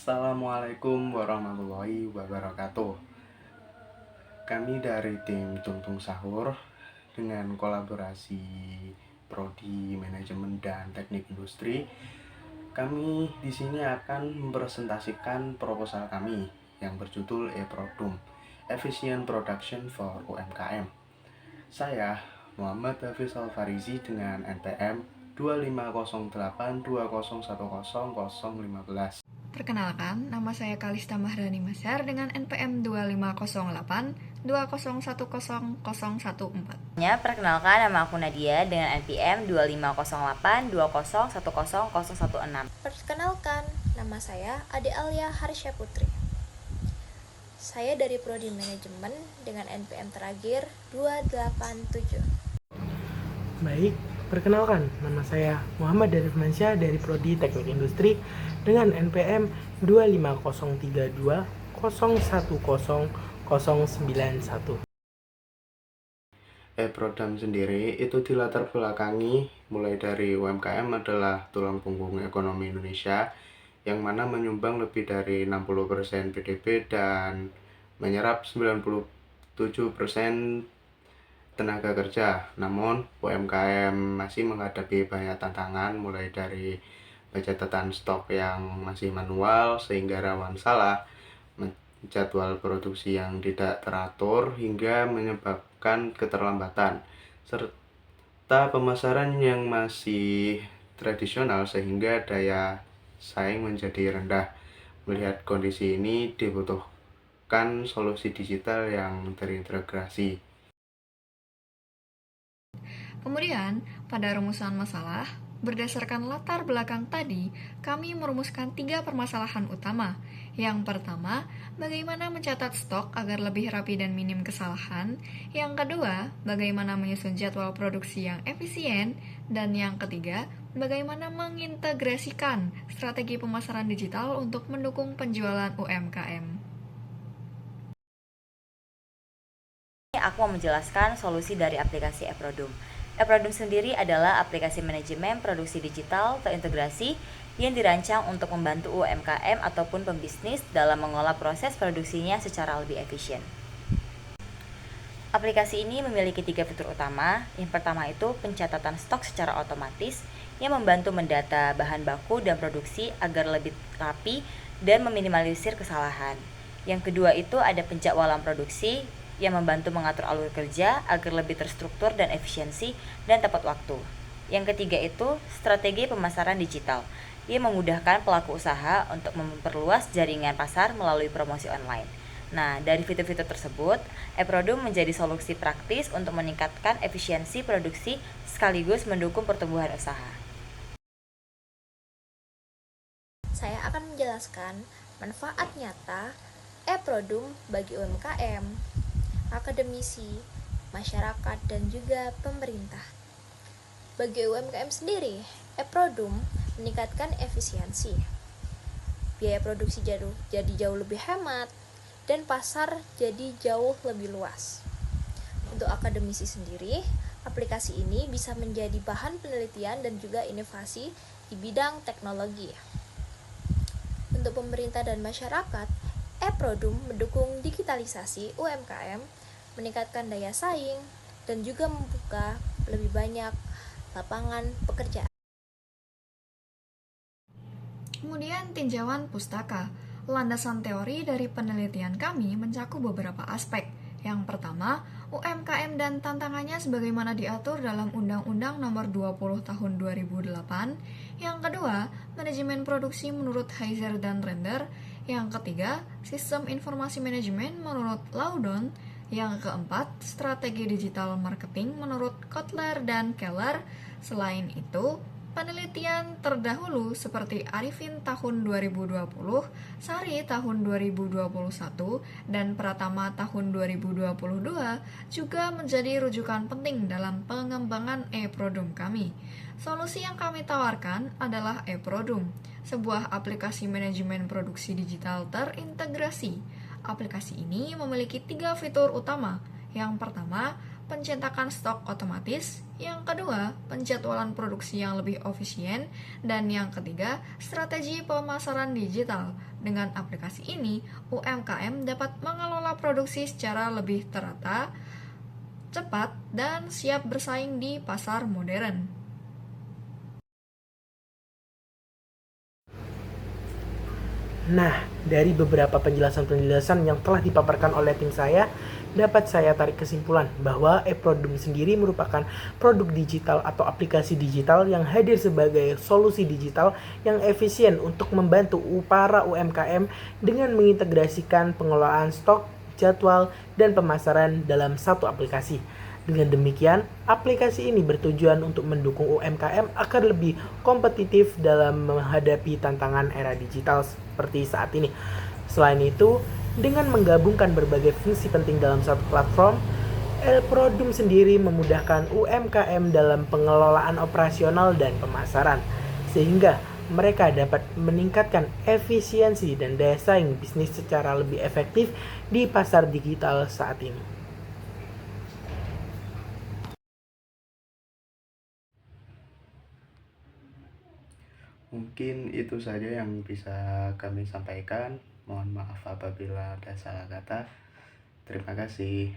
Assalamualaikum warahmatullahi wabarakatuh. Kami dari tim Tungtung Sahur dengan kolaborasi Prodi Manajemen dan Teknik Industri, kami di sini akan mempresentasikan proposal kami yang berjudul E-Produm, Efficient Production for UMKM. Saya Muhammad Hafiz Al-Farizi dengan NPM 250820100015. Perkenalkan, nama saya Kalista Mahrani Masyar dengan NPM 250820100014. Perkenalkan, nama aku Nadia dengan NPM 250820101016. Perkenalkan, nama saya Ade Alia Harsya Putri. Saya dari Prodi Manajemen dengan NPM terakhir 287. Baik, perkenalkan, nama saya Muhammad Darif Mansyah dari Prodi Teknik Industri dengan NPM 25032010091. E-Produm sendiri itu dilatar belakangi mulai dari UMKM adalah tulang punggung ekonomi Indonesia yang mana menyumbang lebih dari 60% PDB dan menyerap 97% tenaga kerja. Namun UMKM masih menghadapi banyak tantangan mulai dari pencatatan stok yang masih manual sehingga rawan salah, jadwal produksi yang tidak teratur hingga menyebabkan keterlambatan, serta pemasaran yang masih tradisional sehingga daya saing menjadi rendah. Melihat kondisi ini dibutuhkan solusi digital yang terintegrasi. Kemudian, pada rumusan masalah, berdasarkan latar belakang tadi, kami merumuskan 3 permasalahan utama. Yang pertama, bagaimana mencatat stok agar lebih rapi dan minim kesalahan. Yang kedua, bagaimana menyusun jadwal produksi yang efisien. Dan yang ketiga, bagaimana mengintegrasikan strategi pemasaran digital untuk mendukung penjualan UMKM. Aku mau menjelaskan solusi dari aplikasi E-Produm. E-Produm sendiri adalah aplikasi manajemen produksi digital terintegrasi yang dirancang untuk membantu UMKM ataupun pembisnis dalam mengolah proses produksinya secara lebih efisien. Aplikasi ini memiliki 3 fitur utama. Yang pertama itu pencatatan stok secara otomatis yang membantu mendata bahan baku dan produksi agar lebih rapi dan meminimalisir kesalahan. Yang kedua itu ada penjadwalan produksi yang membantu mengatur alur kerja agar lebih terstruktur dan efisiensi dan tepat waktu. Yang ketiga itu strategi pemasaran digital yang memudahkan pelaku usaha untuk memperluas jaringan pasar melalui promosi online. Nah, dari fitur-fitur tersebut, E-Produm menjadi solusi praktis untuk meningkatkan efisiensi produksi sekaligus mendukung pertumbuhan usaha. Saya akan menjelaskan manfaat nyata E-Produm bagi UMKM, akademisi, masyarakat, dan juga pemerintah. Bagi UMKM sendiri, E-Produm meningkatkan efisiensi. Biaya produksi jadi jauh lebih hemat, dan pasar jadi jauh lebih luas. Untuk akademisi sendiri, aplikasi ini bisa menjadi bahan penelitian dan juga inovasi di bidang teknologi. Untuk pemerintah dan masyarakat, E-Produm mendukung digitalisasi UMKM, meningkatkan daya saing, dan juga membuka lebih banyak lapangan pekerjaan. Kemudian tinjauan pustaka. Landasan teori dari penelitian kami mencakup beberapa aspek. Yang pertama, UMKM dan tantangannya sebagaimana diatur dalam Undang-Undang Nomor 20 Tahun 2008. Yang kedua, manajemen produksi menurut Heiser dan Render. Yang ketiga, sistem informasi manajemen menurut Laudon. Yang keempat, strategi digital marketing menurut Kotler dan Keller. Selain itu, penelitian terdahulu seperti Arifin tahun 2020, Sari tahun 2021, dan Pratama tahun 2022 juga menjadi rujukan penting dalam pengembangan E-Produm kami. Solusi yang kami tawarkan adalah E-Produm, sebuah aplikasi manajemen produksi digital terintegrasi. Aplikasi ini memiliki 3 fitur utama. Yang pertama, pencetakan stok otomatis, yang kedua, penjadwalan produksi yang lebih efisien, dan yang ketiga, strategi pemasaran digital. Dengan aplikasi ini, UMKM dapat mengelola produksi secara lebih terata, cepat, dan siap bersaing di pasar modern. Nah, dari beberapa penjelasan-penjelasan yang telah dipaparkan oleh tim saya, dapat saya tarik kesimpulan bahwa e-Produm sendiri merupakan produk digital atau aplikasi digital yang hadir sebagai solusi digital yang efisien untuk membantu para UMKM dengan mengintegrasikan pengelolaan stok, jadwal, dan pemasaran dalam satu aplikasi. Dengan demikian, aplikasi ini bertujuan untuk mendukung UMKM agar lebih kompetitif dalam menghadapi tantangan era digital seperti saat ini. Selain itu, dengan menggabungkan berbagai fungsi penting dalam satu platform, e-Produm sendiri memudahkan UMKM dalam pengelolaan operasional dan pemasaran, sehingga mereka dapat meningkatkan efisiensi dan daya saing bisnis secara lebih efektif di pasar digital saat ini. Mungkin itu saja yang bisa kami sampaikan. Mohon maaf apabila ada salah kata. Terima kasih.